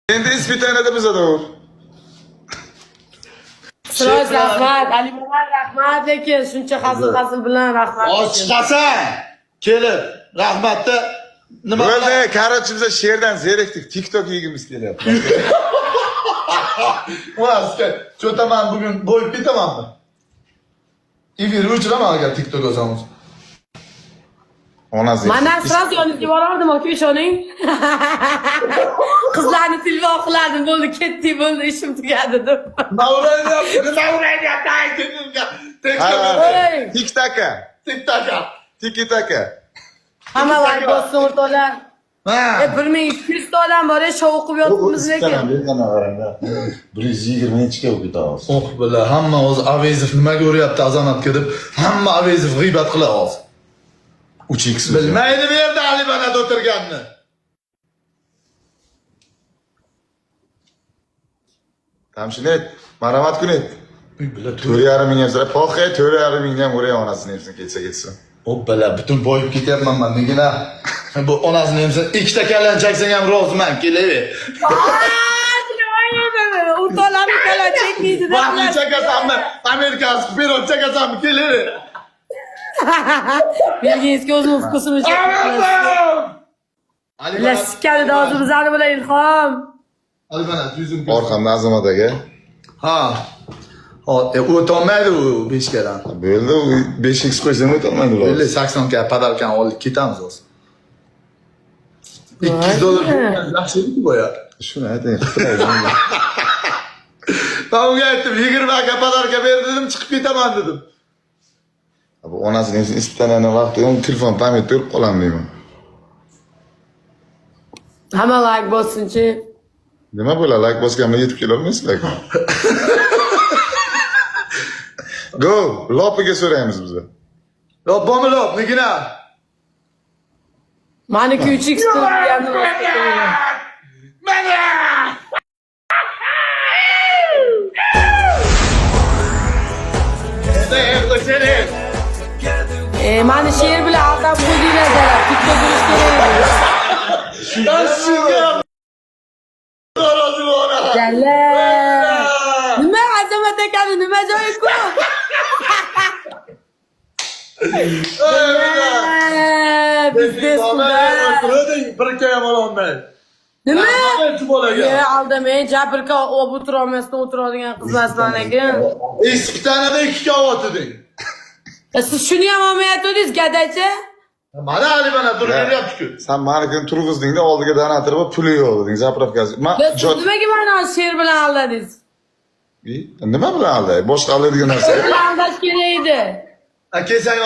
Endi ispitani biza doğur. Siroz rahmat, Ali Muhammad rahmat lekin shuncha hazil bilan rahmat. Chiqasan, kelib, rahmatni nima Bo'ldi, qarchi biza sherdan zerikdik. TikTok yegimiz kelyapti. Ulasga, cho'taman bugun bo'yib ketamanmi? Efir o'chiraman agar TikTok olsangiz. Onasi. Mana siroz yoningizga borardim, aka ishoning. Qizlarni tilvoq qilardim, bo'ldi, ketdik, bo'ldi, ishim tugadi deb. Nima ulayapti, aytingizga. TikTok'a. TikTok'a. TikTok'a. Hamma vaqt bossin o'rtoqlar. Ha. 1200 ta odam bor, show o'qib yotibmiz lekin. 120 o'qiydi hozir. Oh bila, hamma o'zi Avezov nimaga o'ryapti azonatga deb, hamma Avezov g'iybat qila hozir. 3x. Bilmaydi bu yerda Ali Banat o'tirganni. Tamshinet, marhamat kunet. Bila 4,5 ming so'ra, poxay 4,5 mingdan o'ray onasini hepsini ketsa. Hoppala, butun boyib ketyapman men. Nega? Bu onasini ham ikkita kallan chaksang ham roziman, kelaver. O'rtoqlarni kala chekmaydi deb. Vaqtli chakasanmi? Amerikasi pirot chakasanmi? Kelaver. Belgiyskiy o'zim vkusini Ali La sikkalida hozir bizlarni bilan Ilhom. Ali Banat yuzim. Orqamda Azamat aka. Ha. O'tolmaydi u 5 kadan. Bo'ldi, 5x qo'ysam o'tolmaydi ular. 50-80 ka padalkan olib ketamiz hozir. $200 yaxshi bu ya. Shuni ayting, qilayman. Ben unga aytdim, 20 aka padarka ber dedim, chiqib ketaman dedim. Bu onasining ispitani vaqti yo'q, telefon pamyat berib qolaman deyman. Hamma like bossinchi. Nima bo'ladi, like bosganimda yetib kela olmaysizlar. Go, lopiga so'raymiz biz. Lop bormi lop, negina? Maniki 3x turganini mani she'r bilan aldab qo'ydinglar, TikTok bo'lish kerak. Jalla. Nima Azamat akani, nima joyi ko'p? Biznes bir kaya ololmaydi. Nima? bolaga. Aldamay, jabirga o'tira olmasdan o'tiradigan qizmasman lekin. Ispitanada 2 kavat eding. Siz shuni ham olmayotdingiz, gadachi. Mana Ali Banat dur beryapti-ku. Sen manikini turg'izdingda oldiga donatirib puli yo'q deding, zapravkasi. Siz nimaga meni she'r bilan aldadingiz? Nima bilan alday? Boshqa aldaydigan narsa. Aldash kerak edi. Kelsang